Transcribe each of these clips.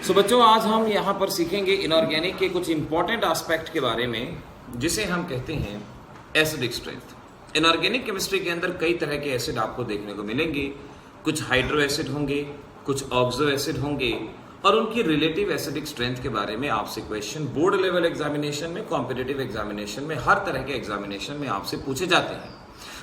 बच्चों आज हम यहाँ पर सीखेंगे इनऑर्गेनिक के कुछ इंपॉर्टेंट एस्पेक्ट के बारे में जिसे हम कहते हैं एसिडिक स्ट्रेंथ। इनऑर्गेनिक केमिस्ट्री के अंदर कई तरह के एसिड आपको देखने को मिलेंगे। कुछ हाइड्रो एसिड होंगे, कुछ ऑक्सो एसिड होंगे और उनकी रिलेटिव एसिडिक स्ट्रेंथ के बारे में आपसे क्वेश्चन बोर्ड लेवल एग्जामिनेशन में, कॉम्पिटिटिव एग्जामिनेशन में, हर तरह के एग्जामिनेशन में आपसे पूछे जाते हैं।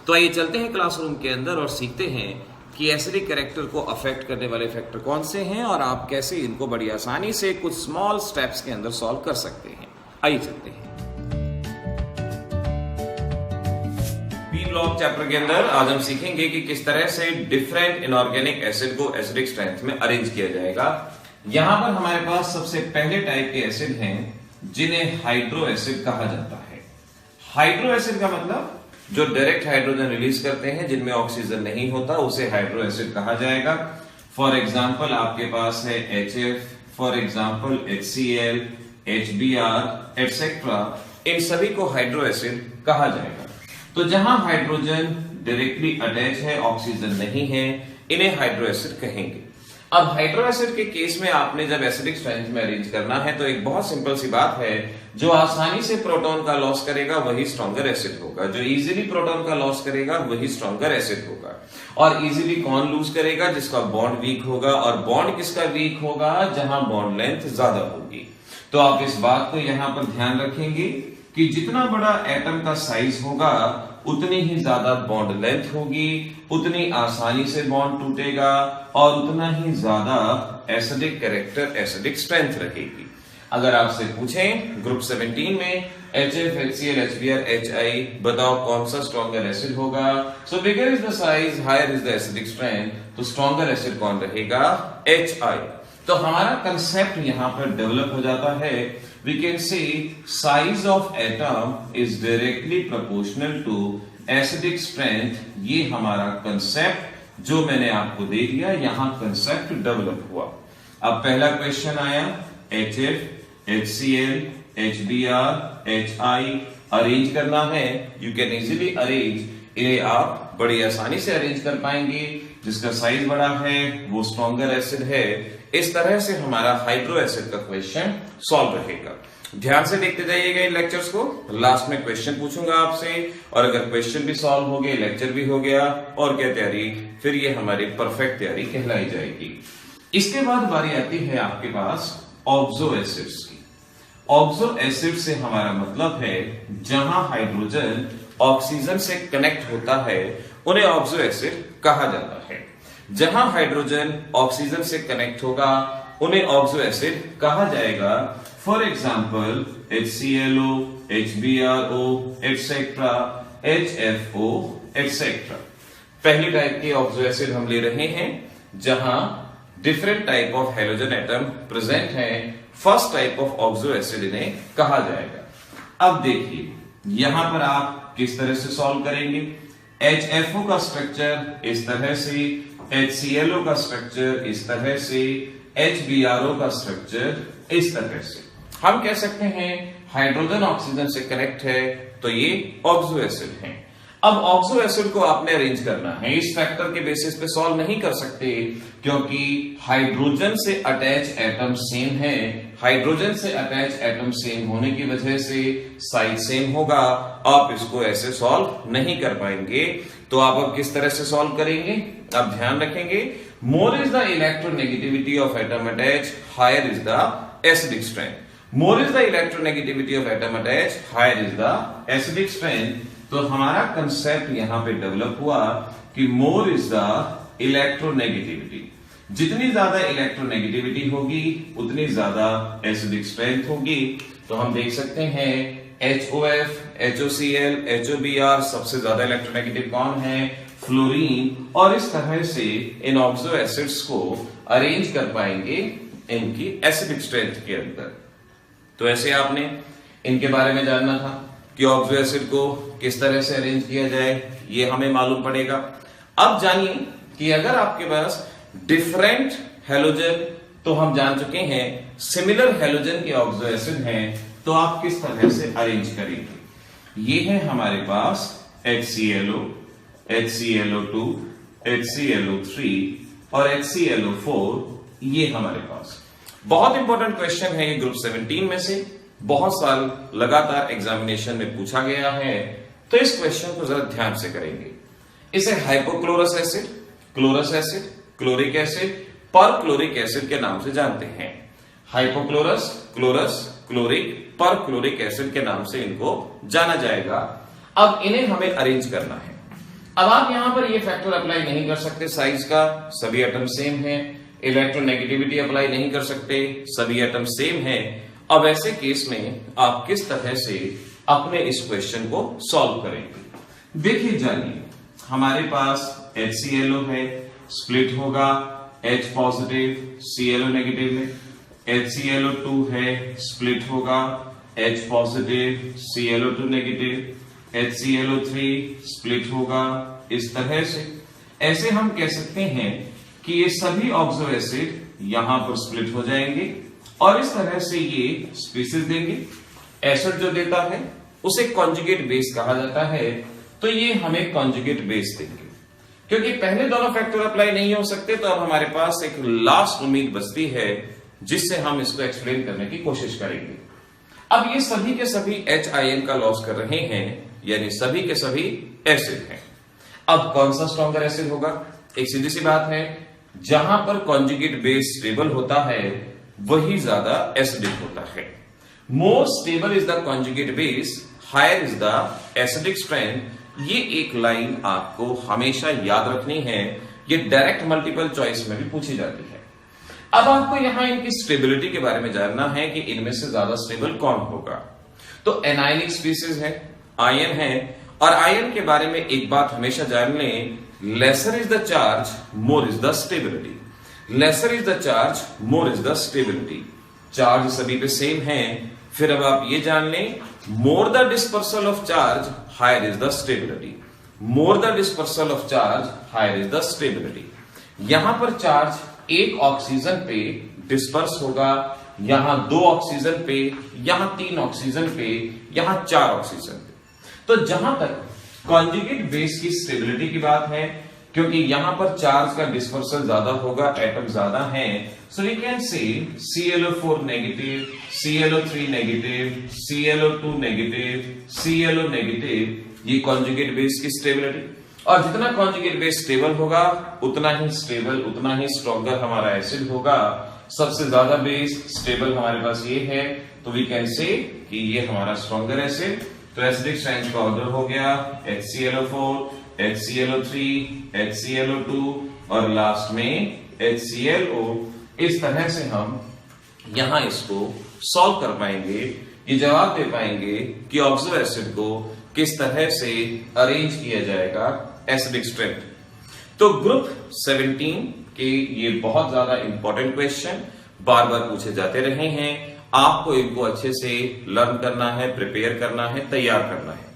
तो आइए चलते हैं क्लासरूम के अंदर और सीखते हैं कि एसिडिक कैरेक्टर को अफेक्ट करने वाले फैक्टर कौन से हैं और आप कैसे इनको बड़ी आसानी से कुछ स्मॉल स्टेप्स के अंदर सॉल्व कर सकते हैं। आइए चलते हैं। पी ब्लॉक चैप्टर के अंदर आज हम सीखेंगे कि किस तरह से डिफरेंट इनऑर्गेनिक एसिड को एसिडिक स्ट्रेंथ में अरेंज किया जाएगा। यहां पर हमारे पास सबसे पहले टाइप के एसिड हैं जिन्हें हाइड्रो एसिड कहा जाता है। हाइड्रो एसिड का मतलब जो डायरेक्ट हाइड्रोजन रिलीज करते हैं, जिनमें ऑक्सीजन नहीं होता, उसे हाइड्रो एसिड कहा जाएगा। फॉर एग्जांपल आपके पास है HF, for example HCl, HBr etcetera. इन सभी को हाइड्रो एसिड कहा जाएगा। तो जहां हाइड्रोजन डायरेक्टली अटैच है, ऑक्सीजन नहीं है, इन्हें हाइड्रो एसिड कहेंगे। अब हाइड्रो एसिड के केस में आपने जब एसिडिक स्ट्रेंथ में अरेंज करना है तो एक बहुत सिंपल सी बात है, जो आसानी से प्रोटॉन का लॉस करेगा वही स्ट्रॉन्गर एसिड होगा, जो इजीली प्रोटॉन का लॉस करेगा वही स्ट्रॉन्गर एसिड होगा। और इजीली कौन लूज करेगा? जिसका बॉन्ड वीक होगा। और बॉन्ड किसका वीक होगा? जहां बॉन्ड लेंथ ज्यादा होगी। तो आप इस बात को यहां पर ध्यान रखेंगे कि जितना बड़ा एटम का साइज होगा उतनी ही ज्यादा बॉन्ड लेंथ होगी, उतनी आसानी से बॉन्ड टूटेगा और उतना ही ज्यादा एसिडिक कैरेक्टर, एसिडिक स्ट्रेंथ रहेगी। अगर आपसे पूछें ग्रुप 17 में HF, HCl, HBr, HI बताओ कौन सा स्ट्रॉन्गर एसिड होगा? So bigger is the size, higher is the acidic strength. तो स्ट्रॉन्गर एसिड कौन रहेगा? HI। तो हमारा कंसेप्ट यहां पर डेवलप हो जाता है। We can say size of atom is directly proportional to acidic strength। ये हमारा कंसेप्ट जो मैंने आपको दे दिया, यहां कंसेप्ट डेवलप हुआ। अब पहला क्वेश्चन आया, HF, HCl, HBr, HI arrange करना है। यू कैन इजीली अरेंज, इन्हें आप बड़ी आसानी से अरेंज कर पाएंगे। जिसका साइज बड़ा है वो स्ट्रॉन्गर एसिड है। इस तरह से हमारा हाइड्रो एसिड का क्वेश्चन सॉल्व रहेगा। ध्यान से देखते जाइएगा इन लेक्चर्स को। लास्ट में क्वेश्चन पूछूंगा आपसे और अगर क्वेश्चन भी सॉल्व हो गए, लेक्चर भी हो गया, और क्या तैयारी, फिर ये हमारी परफेक्ट तैयारी कहलाई जाएगी। इसके बाद बारी आती है आपके पास ऑक्सो एसिड्स की। ऑक्सो एसिड से हमारा मतलब है जहां हाइड्रोजन ऑक्सीजन से कनेक्ट होता है उन्हें ऑक्सो एसिड कहा जाता है। जहां हाइड्रोजन ऑक्सीजन से कनेक्ट होगा उन्हें ऑक्सो एसिड कहा जाएगा। For example HClO, HBrO etcetera, HFO etcetera. पहली टाइप के ऑक्सो एसिड हम ले रहे हैं जहां different type of halogen atom present है। First type of oxo acid इन्हें कहा जाएगा। अब देखिए यहां पर आप किस तरह से सॉल्व करेंगे। HFO का स्ट्रक्चर इस तरह से, HClO का स्ट्रक्चर इस तरह से, HBrO का स्ट्रक्चर इस तरह से। हम कह सकते हैं हाइड्रोजन ऑक्सीजन से कनेक्ट है तो ये ऑक्सो एसिड है। अब ऑक्सो एसिड को आपने अरेंज करना है। इस फैक्टर के बेसिस पे सॉल्व नहीं कर सकते क्योंकि हाइड्रोजन से अटैच एटम सेम है। हाइड्रोजन से अटैच एटम सेम होने की वजह से साइज सेम होगा। आप इसको ऐसे सॉल्व नहीं कर पाएंगे। तो आप अब किस तरह से सॉल्व करेंगे? अब ध्यान रखेंगे, more is the electronegativity of atom attach, higher is the acidic strength. More is the electronegativity of atom attach, higher is the acidic strength. तो हमारा कंसेप्ट यहां पे डेवलप हुआ कि मोर इज द इलेक्ट्रोनेगेटिविटी। जितनी ज्यादा इलेक्ट्रोनेगेटिविटी होगी उतनी ज्यादा एसिडिक स्ट्रेंथ होगी। तो हम देख सकते हैं HOF, HOCl, HOBr सबसे ज्यादा इलेक्ट्रोनेगेटिव कौन है? फ्लोरीन। और इस तरह से इन ऑक्सो एसिड्स को अरेंज कर पाएंगे इनकी एसिडिक स्ट्रेंथ के अंदर। तो ऐसे आपने इनके बारे में जानना था कि ऑक्सो एसिड को किस तरह से अरेंज किया जाए, ये हमें मालूम पड़ेगा। अब जानिए कि अगर आपके पास डिफरेंट हैलोजन, तो हम जान चुके हैं सिमिलर हैलोजन के ऑक्सो एसिड हैं, तो आप किस तरह से अरेंज करेंगे। ये है हमारे पास HClO, HClO2, HClO3 और HClO4। ये हमारे पास बहुत इंपॉर्टेंट क्वेश्चन है ये ग्रुप 17 में से, बहुत साल लगातार एग्जामिनेशन में पूछा गया है, तो इस क्वेश्चन को जरा ध्यान से करेंगे। इसे hypochlorous acid, chlorous acid, chloric acid, perchloric acid के नाम से जानते हैं। Hypochlorous, chlorous, chloric, perchloric acid के नाम से इनको जाना जाएगा। अब इन्हें हमें अरेंज करना है। अब आप यहां पर ये फैक्टर अप्लाई नहीं कर सकते साइज का, सभी एटम सेम है। इलेक्ट्रोनेगेटिविटी अप्लाई नहीं कर सकते, सभी एटम सेम है। अब ऐसे केस में आप किस तरह से अपने इस क्वेश्चन को सॉल्व करेंगे, देखिए जानिए। हमारे पास HClO है, स्प्लिट होगा H पॉजिटिव ClO नेगेटिव में। HClO2 है, स्प्लिट होगा H positive ClO2 negative. HClO3 split होगा इस तरह से। ऐसे हम कह सकते हैं कि ये सभी ऑक्सो एसिड यहां पर स्प्लिट हो जाएंगे और इस तरह से ये स्पीसीज देंगे। एसिड जो देता है उसे कॉन्जुगेट बेस कहा जाता है, तो ये हमें कॉन्जुगेट बेस देंगे। क्योंकि पहले दोनों फैक्टर अप्लाई नहीं हो सकते, तो अब हमारे पास एक लास्ट उम्मीद बचती है जिससे हम इसको एक्सप्लेन करने की कोशिश करेंगे। अब ये सभी के सभी H का लॉस कर रहे हैं, यानी सभी के सभी एसिड हैं। अब कौन सा स्ट्रॉन्गर एसिड होगा? एक सीधी सी बात है, जहां पर कॉन्जुगेट बेस स्टेबल होता है वही ज्यादा एसिडिक होता है। More stable is the conjugate base, higher is the acidic strength. ये एक लाइन आपको हमेशा याद रखनी है, ये डायरेक्ट मल्टीपल चॉइस में भी पूछी जाती है। अब आपको यहां इनकी स्टेबिलिटी के बारे में जानना है कि इनमें से ज्यादा स्टेबल कौन होगा। तो एनायनिक स्पीसीज है, आयन है, और आयन के बारे में एक बात हमेशा जान लें, lesser is the charge more is the stability. Lesser is the charge more is the stability. Charge सभी पे सेम है, फिर अब आप ये जान लें, more the dispersal of charge higher is the stability. More the dispersal of charge higher is the stability. यहां पर चार्ज एक ऑक्सीजन पे डिस्पर्स होगा, यहां 2 ऑक्सीजन पे, यहां 3 ऑक्सीजन पे, यहां 4 ऑक्सीजन पे। तो जहां तक कॉन्जुगेट बेस की स्टेबिलिटी की बात है, क्योंकि यहां पर चार्ज का डिस्पर्सल ज्यादा होगा, एटम ज्यादा है, so we can say ClO4 negative, ClO3 negative, ClO2 negative, ClO negative, ये कॉन्जुगेट बेस की स्टेबिलिटी। और जितना कॉन्जुगेट बेस स्टेबल होगा उतना ही स्टेबल, उतना ही स्ट्रॉन्गर हमारा एसिड होगा। सबसे ज्यादा बेस स्टेबल हमारे पास ये है, तो वी कैन से कि ये हमारा स्ट्रॉन्गर एसिड। तो एसिडिक स्ट्रेंथ का ऑर्डर हो गया HClO4, HClO3, HClO2 और लास्ट में HClO। इस तरह से हम यहां इसको सॉल्व कर पाएंगे, ये जवाब दे पाएंगे कि ऑक्सो एसिड को किस तरह से अरेंज किया जाएगा एसिडिक स्ट्रेंथ। तो ग्रुप 17 के ये बहुत ज्यादा इंपॉर्टेंट क्वेश्चन बार बार पूछे जाते रहे हैं। आपको इनको अच्छे से लर्न करना है, प्रिपेयर करना है, तैयार करना है।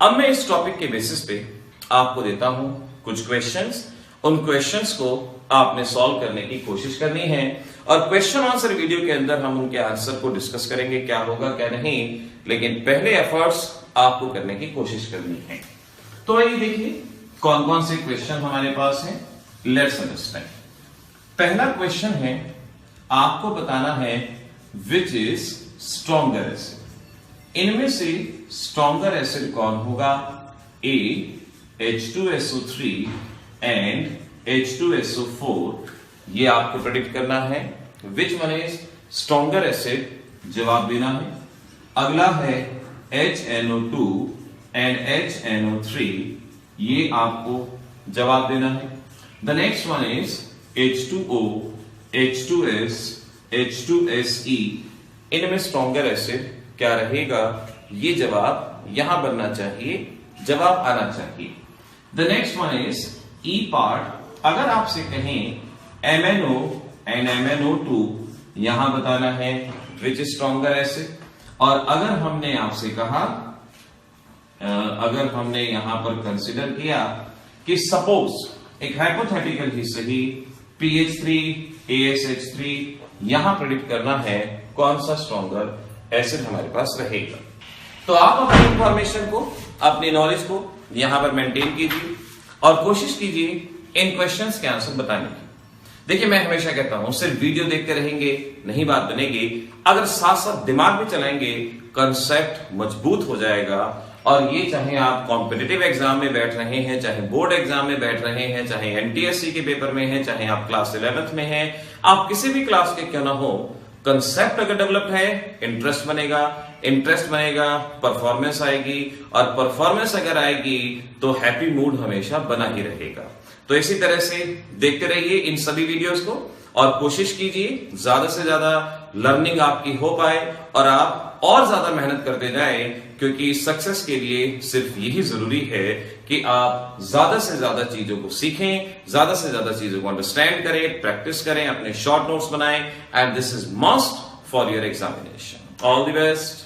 अब मैं इस टॉपिक के बेसिस पे आपको देता हूं कुछ क्वेश्चंस। उन क्वेश्चंस को आपने सॉल्व करने की कोशिश करनी है और क्वेश्चन आंसर वीडियो के अंदर हम उनके आंसर को डिस्कस करेंगे, क्या होगा क्या नहीं, लेकिन पहले एफर्ट्स आपको करने की कोशिश करनी है। तो आइए देखिए कौन कौन से क्वेश्चन हमारे पास हैं। Let's understand. पहला क्वेश्चन है, आपको बताना है विच इज स्ट्रॉन्गर एसिड। इनमें से स्ट्रॉन्गर एसिड कौन होगा? A H2SO3 एंड H2SO4, ये आपको प्रेडिक्ट करना है। Which one is stronger acid, जवाब देना है। अगला है HNO2 एंड HNO3, ये आपको जवाब देना है। The next one is H2O, H2S, H2SE, इनमें स्ट्रॉन्गर एसिड क्या रहेगा, ये जवाब यहां बनना चाहिए, जवाब आना चाहिए। The next one is E part. अगर आपसे कहें MNO एंड MNO2, यहां बताना है विच इज स्ट्रॉन्गर एसिड। और अगर हमने आपसे कहा, अगर हमने यहां पर कंसिडर किया कि सपोज एक हाइपोथेटिकल ही सही PH3 ASH3, यहां प्रेडिक्ट करना है कौन सा स्ट्रॉन्गर एसिड हमारे पास रहेगा। तो आप अपनी इंफॉर्मेशन को, अपनी नॉलेज को यहां पर मेंटेन कीजिए और कोशिश कीजिए इन क्वेश्चंस के आंसर बताने की। देखिए, मैं हमेशा कहता हूं सिर्फ वीडियो देखते रहेंगे नहीं बात बनेगी, अगर साथ साथ दिमाग भी चलाएंगे कंसेप्ट मजबूत हो जाएगा। और ये चाहे आप कॉम्पिटिटिव एग्जाम में बैठ रहे हैं, चाहे बोर्ड एग्जाम में बैठ रहे हैं, चाहे एनटीएससी के पेपर में हैं, चाहे आप क्लास 11th में हैं, आप किसी भी क्लास के क्यों ना हो, कंसेप्ट अगर डेवलप है, इंटरेस्ट बनेगा, परफॉर्मेंस आएगी, और परफॉर्मेंस अगर आएगी तो हैप्पी मूड हमेशा बना ही रहेगा। तो इसी तरह से देखते रहिए इन सभी वीडियोस को और कोशिश कीजिए ज्यादा से ज्यादा लर्निंग आपकी हो पाए और आप और ज्यादा मेहनत करते जाएं, क्योंकि सक्सेस के लिए सिर्फ यही जरूरी है कि आप ज्यादा से ज्यादा चीजों को सीखें, ज्यादा से ज्यादा चीजों को अंडरस्टैंड करें, प्रैक्टिस करें, अपने शॉर्ट नोट्स बनाएं, and this is must for your examination. All the best.